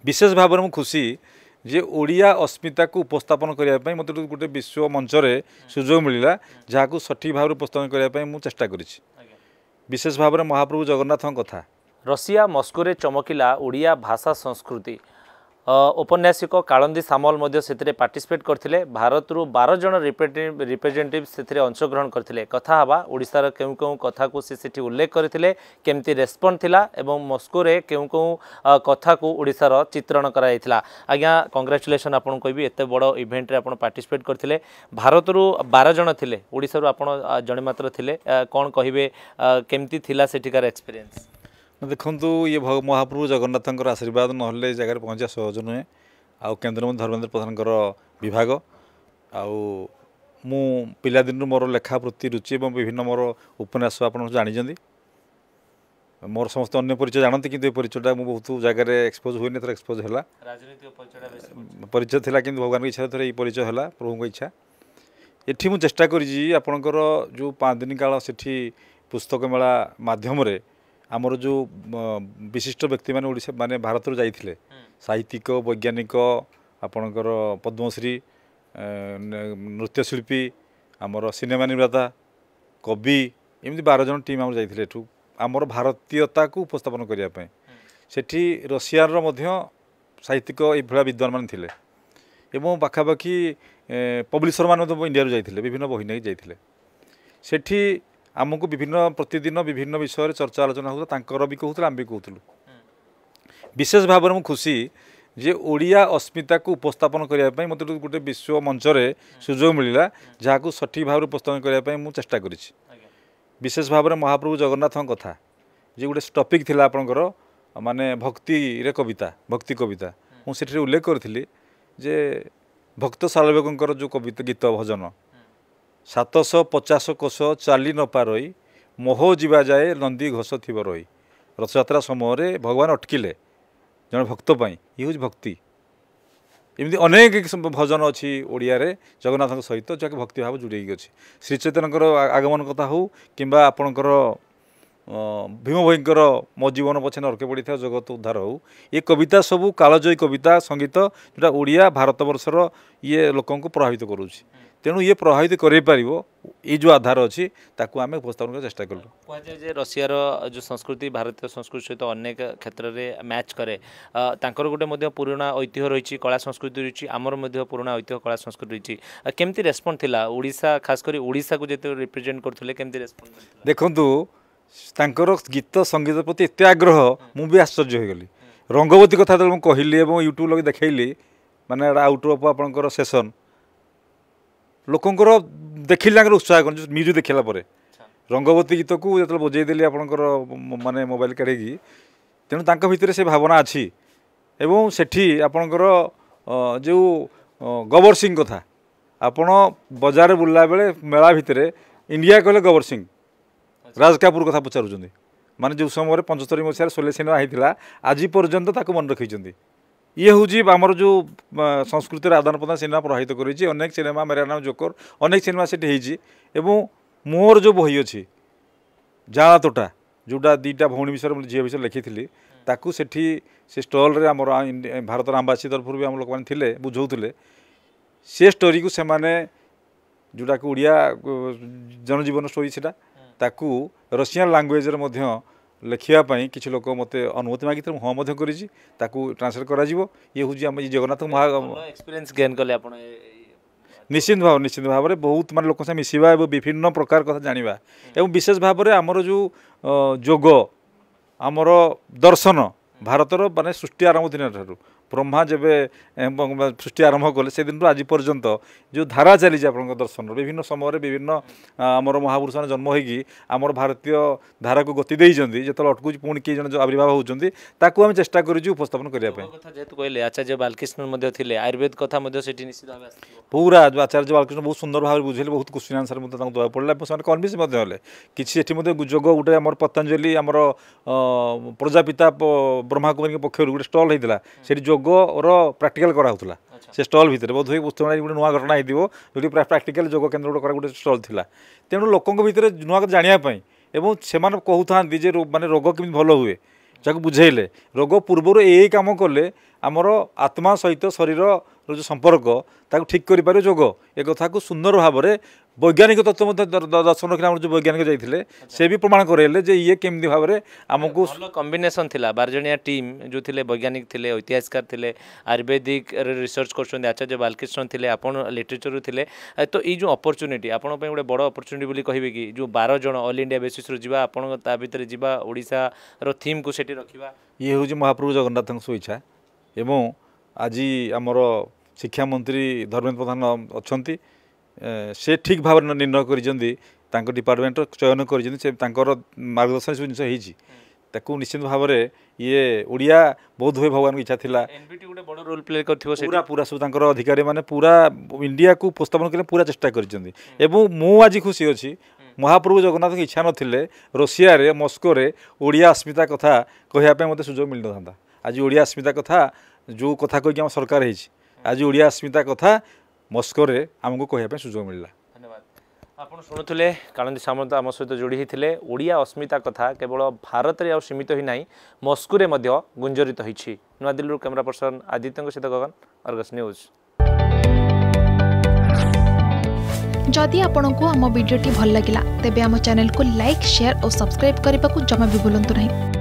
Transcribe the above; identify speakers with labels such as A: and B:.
A: विशेष भाव में खुशी जे ओडिया अस्मिता को उपस्थापन करने मत गोटे विश्व मंचरे सुजोग मिलला जहाँ सठिक भाव उपस्थापन करने मुझे चेष्टा करी विशेष भाव में महाप्रभु जगन्नाथ कथा।
B: रशिया मस्को चमकिला ओडिया भाषा संस्कृति औपन्यासिक कालंदी सामल से पार्टिसिपेट करते भारत रु 12 जन रिप्रेजेंटेटिव से अंशग्रहण करते कथा हवा ओडिशार केउ केउ कथा को से उल्लेख करते केमती रेस्पॉन्ड थिला एवं मस्को रे केउ केउ कथा को ओडिशार चित्रण कराइथिला। आज्ञा कांग्रेचुलेसन आपन कहबी एते बड़ इवेंट रे आपन पार्टिसिपेट करते भारत रु 12 जन थिले ओडिशा रु आपन जणे मात्र थिले कोन कहबे केमती थिला सेठिकार एक्सपीरियंस।
A: देखु ये महाप्रभु जगन्नाथ आशीर्वाद ना जगह पहुँचा सहज नुहे आउ केन्द्रमंत्री धर्मेन्द्र प्रधान विभाग मु पिलादिन मोर लेखा प्रति रुचि और विभिन्न मोर उपन्यास आप जानी मोर समस्त अन्य परिचय जानती कि परिचयटा मुझे बहुत जगह एक्सपोज हुए थोड़ा एक्सपोज है परिचय थिला कि भगवान की इच्छा थोड़ा ये परिचय है प्रभु की इच्छा एठी मु चेष्टा करपर जो 5 दिन काल से पुस्तक मेला मध्यम आमर जो विशिष्ट व्यक्ति माने ओडिशा माने भारत जाइथिले साहित्यिक वैज्ञानिक आपणकर पद्मश्री नृत्यशिल्पी आमर सिनेमा निर्माता कवि एमती 12 जन टीम आम जाइथिले एठू आमर भारतीयता को उपस्थापन करने सेठी रशियार मध्य साहित्यिक ये विद्वान मान थिले एवं पाखापाखि पब्लिशर मान इंडिया जाइथिले विभिन्न बही नहीं जाइथिले सेठी आमको विभिन्न प्रतिदिन विभिन्न विषय चर्चा आलोचना होता भी कहूँ आम भी कहूँ विशेष भाव में खुशी जे ओडिया अस्मिता को उपस्थापन करने मत गोटे विश्व मंचरे सुजोग मिलला जहाँ सठिक भाव उपस्थापन करने मुझे चेष्टा करी विशेष भाव में महाप्रभु जगन्नाथ कथा जे गोटे टपिक थिला आपणकर माने भक्ति रे कविता भक्ति कविता मुझे उल्लेख करी जे भक्त सालवेकर जो कविता गीत भजन 750 कोश चाली न पारई मोह जीवा जाए नंदी घोष थी रही रथयात्रा समय भगवान अटकिले जन भक्त ये हूँ भक्ति एमती अनेक भजन अच्छी ओडिया रे जगन्नाथ सहित जहाँकि भक्ति भाव जोड़ी अच्छी श्री चैतन्यर आगमन कथा हो कि आपणकर भीम भईकर मो जीवन पछे नरके पड़ी था जगत उद्धार हो ये कविता सबू कालजयी कविता संगीत जोटा ओडिया भारत वर्षर ये लोक प्रभावित करुँच तेणु ये प्रभावित कर जो आधार अच्छी ताकू आम उपस्थापन कर चेष्टा कलु
B: कहुए रशियार जो संस्कृति भारतीय संस्कृति सहित अनेक क्षेत्र में मैच करे गोटे पुराना ऐतिह्य रही कला संस्कृति रही आमर पुराना ऐतिह्य कला संस्कृति रही केमती रेस्पॉन्ड थिला ओडिशा खास कर ओडिशा को जो रिप्रेजेंट करते केमती रेस्पॉन्ड
A: देखु गीत संगीत प्रति एत आग्रह मुझे आश्चर्य हो गली रंगवती कथा जो कहली यूट्यूब लगे देखली माने आउट ऑफ आपंकर सेसन लोकंर देखिले उत्साह कर म्यूजिक देखला रंगवती गीत को जो बजेदेली आपंकर माने मोबाइल काढ़ी तेणु तांक भितर से भावना अच्छी एवं सेठी आपणकर जो गबर सिंह कथा आपण बजार बुलला बेले मेला भितर इंडिया कहले गबर सिंह राज कपूर कथा पचारुंट माने जो समय 75 मसीह 16 सिनेमा होता आज पर्यंत मन रखी ये हूँ आमर जो संस्कृतिर आदान प्रदान सिनेमा प्रभावित करें अनेक सिनेमा मेरा नाम जोकर अनेक सिनेमा से मोर जो बही अच्छी जाना तोटा जोटा 2टा भौणी विषय झील विषय लिखी ताकू सेठी से स्टल रे आमर भारत आम्बासी तरफ भी आम लोक मैंने बुझाऊे से स्टोरी को सेमाने जोटा कि ओडिया जनजीवन स्टोरी से ताकू रशियन लैंग्वेज लिखापी किसी लोक मत अनुमति मागी हाँ ट्रांसलेट कर ये हूँ जगन्नाथ
B: एक्सपीरियंस गेन कले
A: निश्चित भाव में बहुत मान लोक मिसवा विभिन्न प्रकार कथा जाना एवं विशेष भाव में आमर जो जोग आमर दर्शन भारतर माने सृष्टि आरंभ दिन ठारू ब्रह्मा जब सृष्टि आरंभ कले से दिन आज पर्यंत जो धारा चली आप दर्शन विभिन्न समय विभिन्न आमर महापुरुष मैंने जन्म होगी आमर भारतीय धारा को गति देती जो अटकू पुणी किए जन जो आविर्भाव होती आम चेष्टा कर उपस्थापन करने
B: जेहेतु कहले आचार्य बालकृष्ण थे आयुर्वेद कथा निश्चित भाव
A: पूरा जो आचार्य बालकृष्ण बहुत सुंदर भाव बुझे बहुत क्वेश्चन आंसर देवा पड़ा कन्भिन्स किसी जोग गोटे आम पतंजलि आमर प्रजापिता ब्रह्मा कुमारी पक्ष गोटे स्टल होता से जोगर प्राक्टिकल कराला से स्टल भितर बोध हुए पुस्तक गोटे नुआ घटना हो जो प्राक्टिकल जोग केन्द्र गोटे गोटे स्टल था तेणु लोकों भितर नुआ जानापी एवं से कहता माने रोग केमी भल हुए ଯାକୁ ବୁଝେଇଲେ ରୋଗ ପୂର୍ବରୁ ଏଇ କାମ କଲେ ଆମର ଆତ୍ମା ସହିତ ଶରୀରର ଯେଉଁ ସମ୍ପର୍କ ତାକୁ ଠିକ୍ କରିପାରିବ ଯୋଗ ଏ କଥାକୁ ସୁନ୍ଦର ଭାବରେ ବୈଜ୍ଞାନିକ ତତ୍ତ୍ୱ ମଧ୍ୟ ଦର୍ଶନ ରଖିଲେ ଆମର ଯେଉଁ ବୈଜ୍ଞାନିକ ଯାଇଥିଲେ ସେ ବି ପ୍ରମାଣ କରାଇଲେ ଯେ ଇଏ କେମିତି ଭାବରେ ଆମକୁ
B: ଭଲ କମ୍ବିନେସନ୍ ଥିଲା 12 ଜଣିଆ ଟିମ୍ ଯେଉଁ ଥିଲେ ବୈଜ୍ଞାନିକ ଥିଲେ ଐତିହାସିକାର ଥିଲେ ଆୟୁର୍ବେଦିକ ରିସର୍ଚ୍ଚ କରୁଛନ୍ତି ଆଚାର୍ଯ୍ୟ ବାଲକୃଷ୍ଣ ଥିଲେ ଆପଣ ଲିଟରେଚରରୁ ଥିଲେ ତ ଏଇ ଯେଉଁ ଅପରଚ୍ୟୁନିଟି ଆପଣଙ୍କ ପାଇଁ ଗୋଟେ ବଡ଼ ଅପରଚ୍ୟୁନିଟି ବୋଲି କହିବେ କି ଯେଉଁ 12 ଜଣ ଅଲ୍ ଇଣ୍ଡିଆ ବେସିସ୍ରୁ ଯିବା ଆପଣ ତା ଭିତରେ ଯିବା ଓଡ଼ିଶାର ଥିମ୍କୁ ସେଠି ରଖିବା
A: ଇଏ ହେଉଛି ମହାପ୍ରଭୁ ଜଗନ୍ନାଥଙ୍କ ସ୍ୱଇଚ୍ଛା ଏବଂ ଆଜି ଆମର ଶିକ୍ଷାମନ୍ତ୍ରୀ ଧର୍ମେନ୍ଦ୍ର ପ୍ରଧାନ ଅଛନ୍ତି ସେ ଠିକ୍ ଭାବରେ ନିର୍ଣ୍ଣୟ କରିଛନ୍ତି ତାଙ୍କ ଡିପାର୍ଟମେଣ୍ଟର ଚୟନ କରିଛନ୍ତି ସେ ତାଙ୍କର ମାର୍ଗଦର୍ଶନ ସବୁ ଜିନିଷ ହେଇଛି ତାକୁ ନିଶ୍ଚିତ ଭାବରେ ଇଏ ଓଡ଼ିଆ ବୋଧ ହୁଏ ଭଗବାନଙ୍କ ଇଚ୍ଛା ଥିଲା
B: ଏନବିଟି ଗୋଟେ ବଡ଼ ରୋଲ୍ ପ୍ଲେ କରିଥିବ
A: ପୁରା ପୁରା ସବୁ ତାଙ୍କର ଅଧିକାରୀ ମାନେ ପୁରା ଇଣ୍ଡିଆକୁ ଉପସ୍ଥାପନ କରିବା ପୁରା ଚେଷ୍ଟା କରିଛନ୍ତି ଏବଂ ମୁଁ ଆଜି ଖୁସି ଅଛି ମହାପ୍ରଭୁ ଜଗନ୍ନାଥଙ୍କ ଇଚ୍ଛା ନଥିଲେ ରୁଷିଆରେ ମସ୍କୋରେ ଓଡ଼ିଆ अस्मिता କଥା କହିବା ପାଇଁ ମୋତେ ସୁଯୋଗ ମିଳିନଥାନ୍ତା ଆଜି ଓଡ଼ିଆ अस्मिता କଥା ଯେଉଁ କଥା କହିକି ଆମ ସରକାର ହେଇଛି ଆଜି ଓଡ଼ିଆ अस्मिता କଥା ମସ୍କୋରେ ଆମକୁ କହିବା ପାଇଁ ସୁଯୋଗ ମିଳିଲା
B: ଧନ୍ୟବାଦ ଆପଣ ଶୁଣୁଥିଲେ କାଳନ୍ଦୀ ସାମନ୍ତ ଆମ ସହିତ ଯୋଡ଼ି ହୋଇଥିଲେ ଓଡ଼ିଆ अस्मिता କଥା କେବଳ ଭାରତରେ ଆଉ ସୀମିତ ହିଁ ନାହିଁ ମସ୍କୋରେ ମଧ୍ୟ ଗୁଞ୍ଜରିତ ହୋଇଛି ନୂଆଦିଲ୍ଲୀରୁ କ୍ୟାମେରା ପର୍ସନ ଆଦିତ୍ୟଙ୍କ ସହିତ ଗଗନ ଅର୍ଗସ୍ ନ୍ୟୁଜ୍
C: जदि आपंक आम भिडी भल लगा तेब आम चैनल को लाइक शेयर और सब्सक्राइब करने को जमा भी भूलु नहीं।